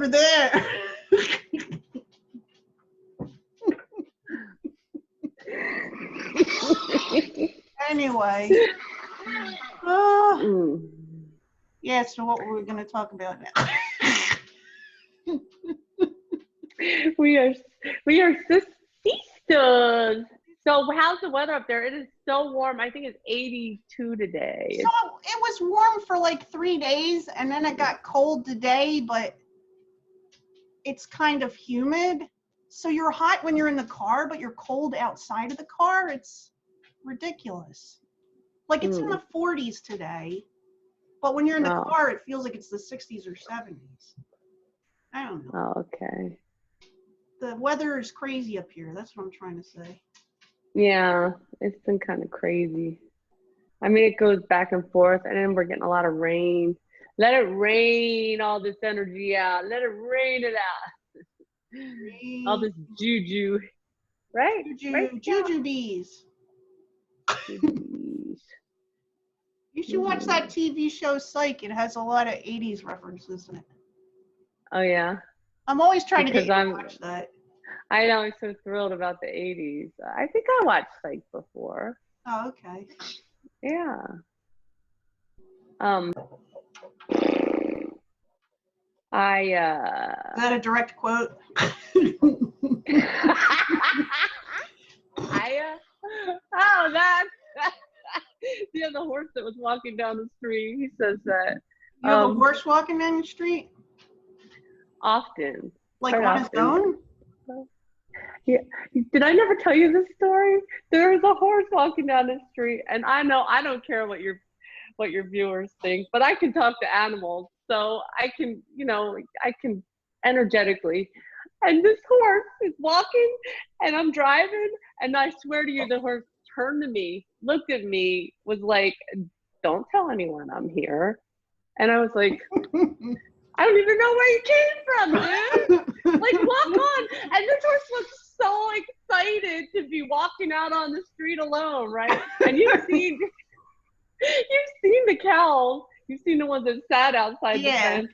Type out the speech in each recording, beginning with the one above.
over there. Anyway. Yeah, so what were we going to talk about now? We are sisters. So how's the weather up there? It is so warm. I think it's 82 today. So it was warm for like 3 days, and then it got cold today, but it's kind of humid. So you're hot when you're in the car, but you're cold outside of the car. It's ridiculous. Like it's in the 40s today, but when you're in the car, it feels like it's the 60s or 70s. I don't know. Oh, okay. The weather is crazy up here. That's what I'm trying to say. Yeah, it's been kind of crazy. I mean, it goes back and forth, and then we're getting a lot of rain. Let it rain all this energy out. Let it rain it out. Rain. All this juju, right? Juju bees. You should watch that TV show Psych. It has a lot of 80s references in it. Oh, yeah? I'm always trying to get you to watch that. I know, I'm so thrilled about the 80s. I think I watched Psych before. Oh, okay. Yeah. Is that a direct quote? Yeah, the horse that was walking down the street, he says that. You have a horse walking down the street? Often. Like on his own? Yeah. Did I never tell you this story? There was a horse walking down the street, and I know I don't care what your viewers think, but I can talk to animals, so I can, I can energetically. And this horse is walking, and I'm driving, and I swear to you, the horse turned to me, looked at me, was like, "Don't tell anyone I'm here." And I was like, I don't even know where you came from, dude. Like, walk on. And this horse was so excited to be walking out on the street alone, right? And you've seen the cows. You've seen the ones that sat outside the fence.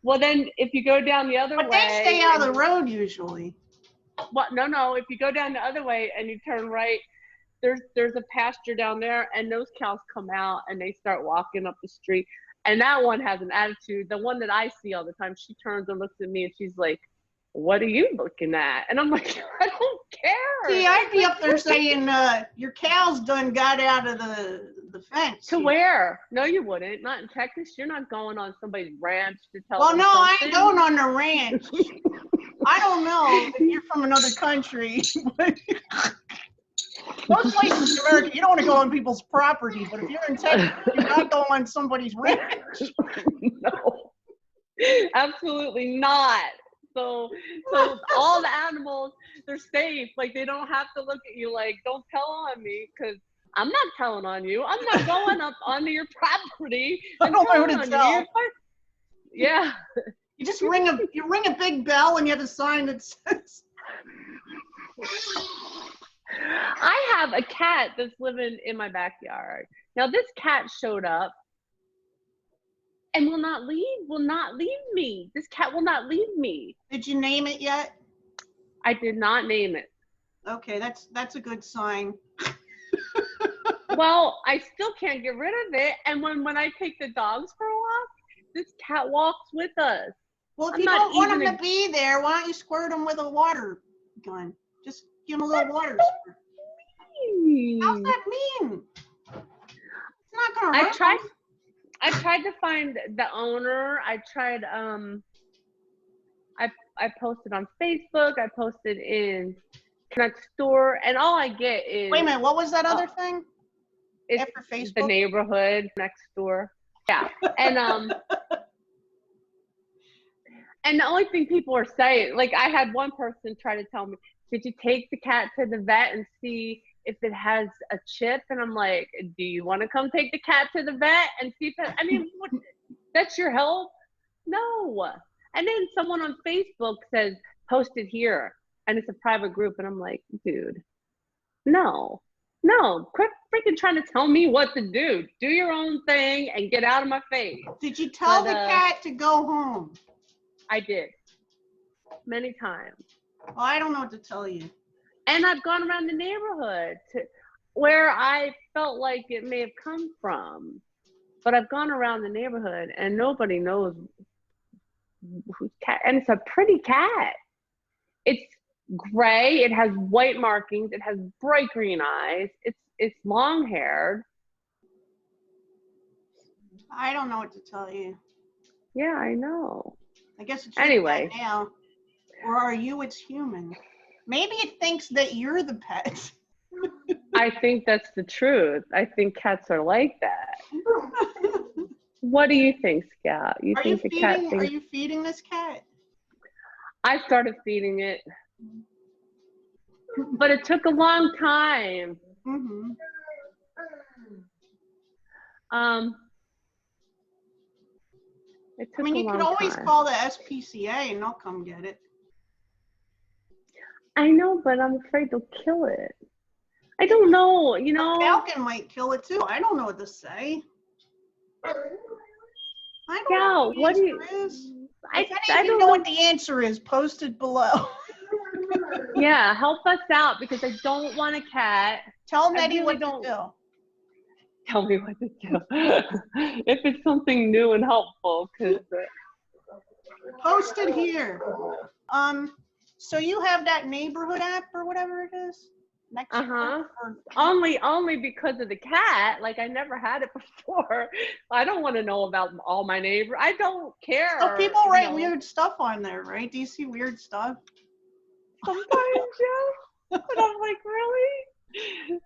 Well, then if you go down the other way. But they stay out of the road usually. Well, no. If you go down the other way and you turn right, there's a pasture down there, and those cows come out and they start walking up the street. And that one has an attitude. The one that I see all the time, she turns and looks at me and she's like, "What are you looking at?" And I'm like, "I don't care." See, I'd be up there saying, your cows done got out of the fence. To where? No, you wouldn't. Not in Texas. You're not going on somebody's ranch to tell them something. Well, no, I ain't going on the ranch. I don't know if you're from another country. Most places in America, you don't want to go on people's property, but if you're in Texas, you're not going on somebody's ranch. No, absolutely not. So all the animals, they're safe. Like, they don't have to look at you like, "Don't tell on me," because I'm not telling on you. I'm not going up onto your property. I don't know who to tell. Yeah. You just ring a big bell and you have a sign that says. I have a cat that's living in my backyard. Now, this cat showed up and will not leave me. This cat will not leave me. Did you name it yet? I did not name it. Okay, that's a good sign. Well, I still can't get rid of it. And when I take the dogs for a walk, this cat walks with us. Well, if you don't want him to be there, why don't you squirt him with a water gun? Just give him a little water squirt. How's that mean? It's not gonna hurt. I tried to find the owner. I tried I posted on Facebook, I posted in Connect Store, and all I get is. Wait a minute, what was that other thing? It's after Facebook? The neighborhood next door. Yeah. And and the only thing people are saying, like, I had one person try to tell me, "Did you take the cat to the vet and see if it has a chip?" And I'm like, "Do you want to come take the cat to the vet and see if it, I mean, what, that's your help?" No. And then someone on Facebook says, "Post it here." And it's a private group. And I'm like, dude, no, quit freaking trying to tell me what to do. Do your own thing and get out of my face. Did you tell the cat to go home? I did. many times. Well, I don't know what to tell you. And I've gone around the neighborhood to where I felt like it may have come from. But I've gone around the neighborhood and nobody knows whose cat. And it's a pretty cat. It's gray. It has white markings. It has bright green eyes. It's long haired. I don't know what to tell you. Yeah, I know. I guess it's your Anyway. pet now. Or are you its human? Maybe it thinks that you're the pet. I think that's the truth. I think cats are like that. What do you think, Scout? You think the cat thinks? Are you feeding this cat? I started feeding it, but it took a long time. Mm-hmm. It took you could always call the SPCA and they'll come get it. I know, but I'm afraid they'll kill it. I don't know, you know. A falcon might kill it too. I don't know what to say. I don't know what the answer is. If any of you know what the answer is, post it below. Yeah, help us out because I don't want a cat. Tell Nettie what to do. Tell me what to do. If it's something new and helpful, because post it here. So you have that neighborhood app or whatever it is? Only because of the cat. Like I never had it before. I don't want to know about all my neighbors. I don't care. So people write weird stuff on there, right? Do you see weird stuff? Sometimes, yeah. And I'm like, really?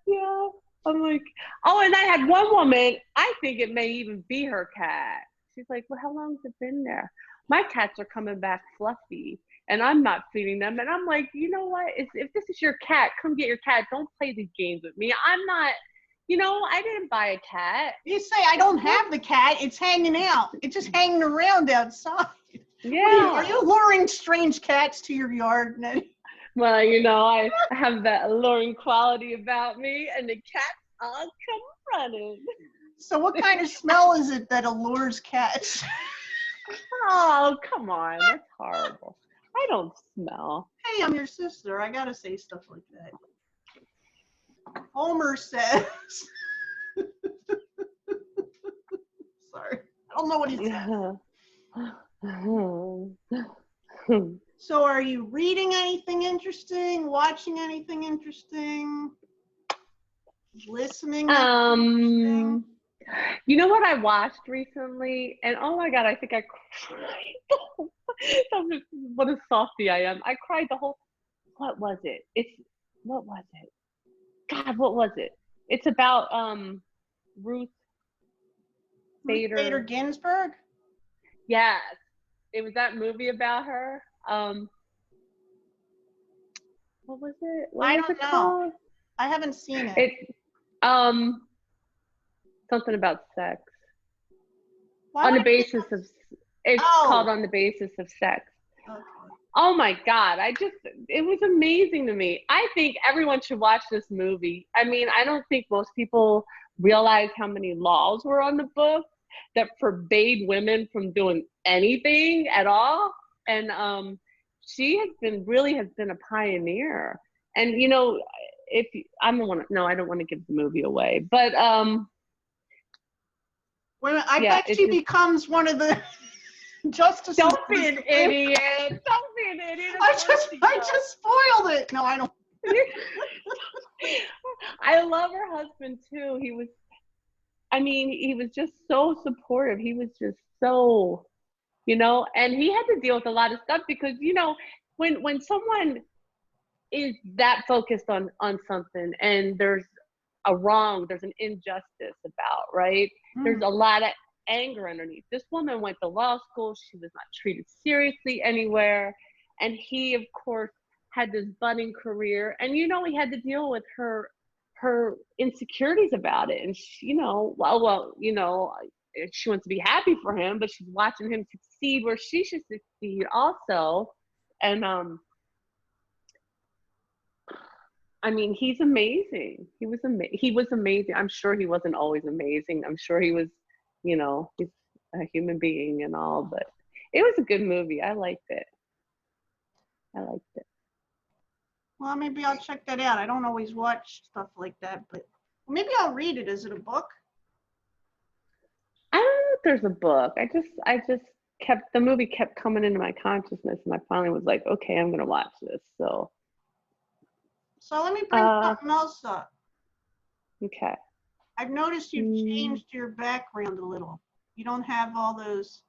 Yeah. I'm like, oh, and I had one woman, I think it may even be her cat. She's like, well, how long has it been there? My cats are coming back fluffy and I'm not feeding them. And I'm like, you know what? If this is your cat, come get your cat. Don't play these games with me. I'm not, I didn't buy a cat. You say, I don't have the cat. It's hanging out. It's just hanging around outside. Yeah. Are you luring strange cats to your yard, Nettie? Well, I have that alluring quality about me, and the cats all come running. So what kind of smell is it that allures cats? Oh, come on. That's horrible. I don't smell. Hey, I'm your sister. I gotta say stuff like that. Homer says. Sorry. I don't know what he said. So are you reading anything interesting? Watching anything interesting? Listening? Interesting? You know what I watched recently? And oh my God, I think I cried. What a softie I am. I cried the whole, what was it? What was it? God, what was it? It's about Ruth Bader Ginsburg? Yes. It was that movie about her. What was it? I don't know. I haven't seen it. It's something about sex. It's called On the Basis of Sex. Okay. Oh my God. It was amazing to me. I think everyone should watch this movie. I mean, I don't think most people realize how many laws were on the book that forbade women from doing anything at all. And she has been a pioneer. And I don't want to give the movie away, but I bet she becomes one of the justices. Don't be an idiot. Don't be an idiot. I just spoiled it. No, I don't. I love her husband too. He was just so supportive. He was just so, and he had to deal with a lot of stuff because, when someone is that focused on something and there's an injustice about, right? Mm. There's a lot of anger underneath. This woman went to law school. She was not treated seriously anywhere. And he, of course, had this budding career. And, he had to deal with her insecurities about it. And, she wants to be happy for him, but she's watching him succeed where she should succeed also. And, he's amazing. He was amazing. I'm sure he wasn't always amazing. I'm sure he was, he's a human being and all, but it was a good movie. I liked it. I liked it. Well, maybe I'll check that out. I don't always watch stuff like that, but maybe I'll read it. Is it a book? I don't know if there's a book. I just kept the movie kept coming into my consciousness, and I finally was like, okay, I'm gonna watch this. So, So let me bring something else up. okay. I've noticed you've changed your background a little. You don't have all those.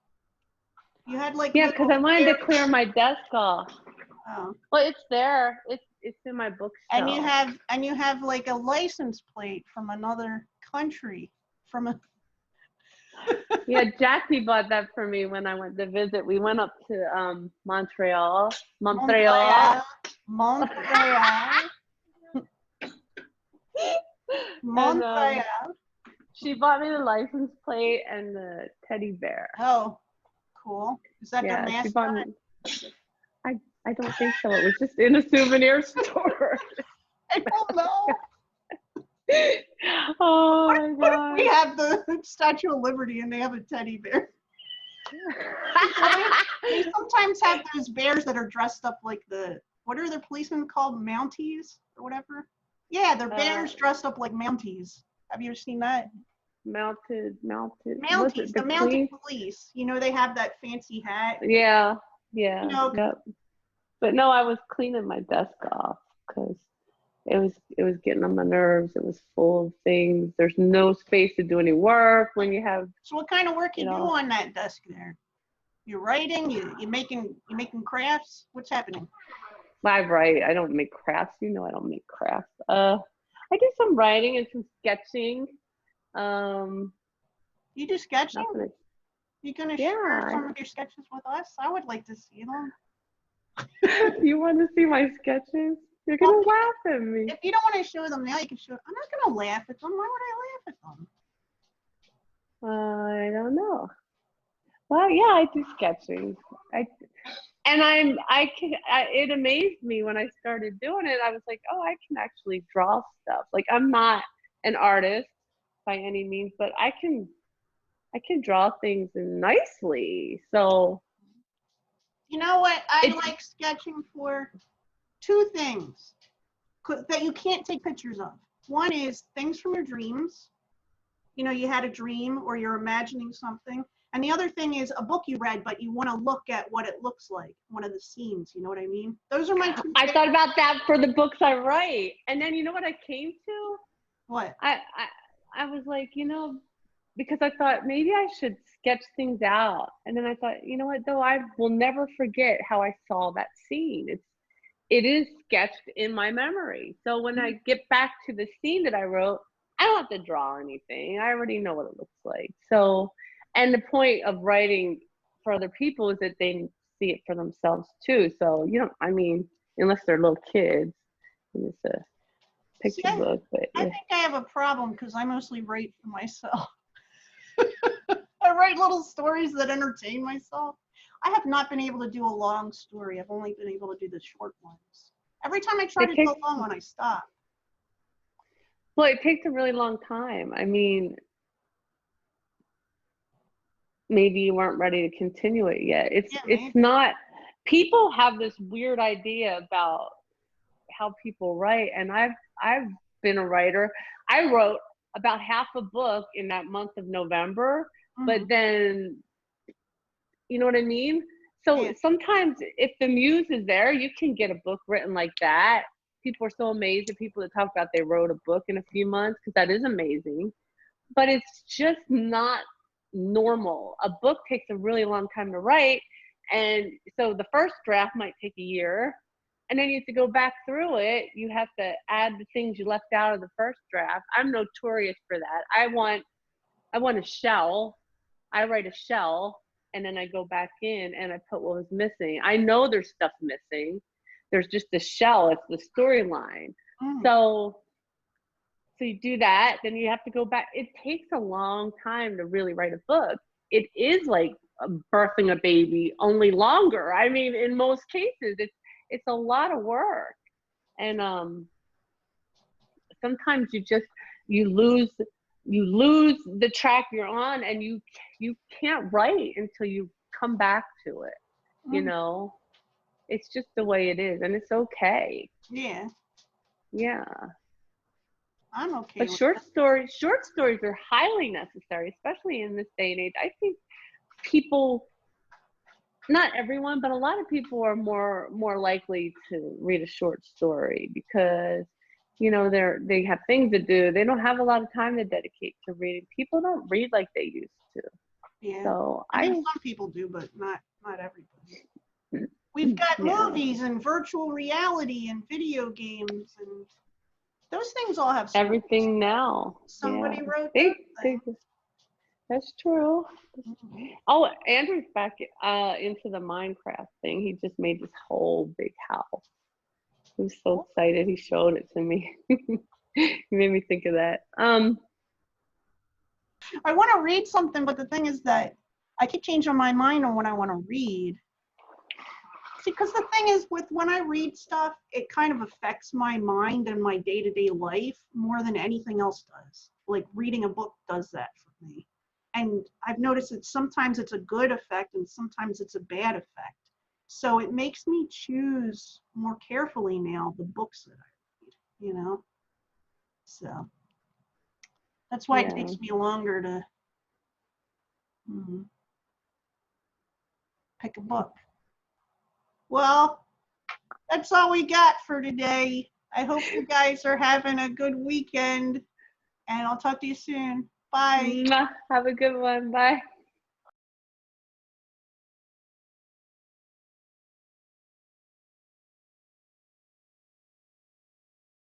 You had like Yeah, because I wanted to clear hairs. my desk off. Oh. Well, it's there. It's in my bookshelf. And you have like a license plate from another country, from a. Yeah, Jackie bought that for me when I went to visit. We went up to Montreal. Montreal. And Montreal. she bought me the license plate and the teddy bear. Oh, cool. Is that their Yeah, she mascot? bought me. I don't think so. It was just in a souvenir store. I don't know. Oh my What god. if we have the Statue of Liberty and they have a teddy bear? They sometimes have those bears that are dressed up like what are the policemen called? Mounties or whatever? Yeah, they're bears dressed up like Mounties. Have you ever seen that? Mounted. Mounties, the mounted police. You know, they have that fancy hat. Yeah. You know, Yep. But no, I was cleaning my desk off because it was getting on my nerves. It was full of things. There's no space to do any work when you have. So what kind of work you do on that desk there? You're writing. You making crafts. What's happening? I write. I don't make crafts. You know, I don't make crafts. I do some writing and some sketching. You do sketching? You gonna share some of your sketches with us? I would like to see them. You want to see my sketches? You're gonna laugh at me. If you don't want to show them now, you can show. I'm not gonna laugh at them. Why would I laugh at them? I don't know. Well, yeah, I do sketching. It amazed me when I started doing it. I was like, oh, I can actually draw stuff. Like, I'm not an artist by any means, but I can draw things nicely. So, you know what? I like sketching for two things that you can't take pictures of. One is things from your dreams. You know, you had a dream or you're imagining something. And the other thing is a book you read, but you want to look at what it looks like, one of the scenes. You know what I mean? Those are my two. I thought about that for the books I write. And then you know what I came to? What? I was like, because I thought maybe I should sketch things out. And then I thought, you know what, though, I will never forget how I saw that scene. It is sketched in my memory. So when I get back to the scene that I wrote, I don't have to draw anything. I already know what it looks like. So, and the point of writing for other people is that they see it for themselves too. So, unless they're little kids, it's a picture book. But I think I have a problem because I mostly write for myself. I write little stories that entertain myself. I have not been able to do a long story. I've only been able to do the short ones. Every time I try to do a long one, I stop. Well, it takes a really long time. I mean, maybe you weren't ready to continue it yet. It's not. People have this weird idea about how people write, and I've been a writer. I wrote about half a book in that month of November, but then, you know what I mean? So sometimes if the muse is there, you can get a book written like that. People are so amazed at people that talk about they wrote a book in a few months, because that is amazing. But it's just not normal. A book takes a really long time to write. And so the first draft might take a year. And then you have to go back through it. You have to add the things you left out of the first draft. I'm notorious for that. I want a shell. I write a shell, and then I go back in and I put what was missing. I know there's stuff missing. There's just a shell. It's the storyline. So you do that, then you have to go back. It takes a long time to really write a book. It is like birthing a baby, only longer. I mean, in most cases, it's a lot of work. And sometimes you lose the track you're on, and you can't write until you come back to it. it's just the way it is, and it's okay. Yeah, Yeah. I'm okay But with short that. stories are highly necessary, especially in this day and age. I think people, not everyone, but a lot of people are more likely to read a short story because, you know, they have things to do. They don't have a lot of time to dedicate to reading. People don't read like they used to. Yeah. So I mean, some people do, but not everybody. We've got yeah. movies and virtual reality and video games, and those things all have stories. Everything now. Yeah. Somebody wrote They those just, that's true. things. Oh, Andrew's back into the Minecraft thing. He just made this whole big house. He was so excited. He showed it to me. He made me think of that. I want to read something, but the thing is that I keep changing my mind on what I want to read. See, because the thing is, with when I read stuff, it kind of affects my mind and my day-to-day life more than anything else does. Like reading a book does that for me. And I've noticed that sometimes it's a good effect and sometimes it's a bad effect. So it makes me choose more carefully now the books that I read, you know? So that's why it Yeah. takes me longer to pick a book. Well, that's all we got for today. I hope you guys are having a good weekend, and I'll talk to you soon. Bye. Mwah. Have a good one. Bye.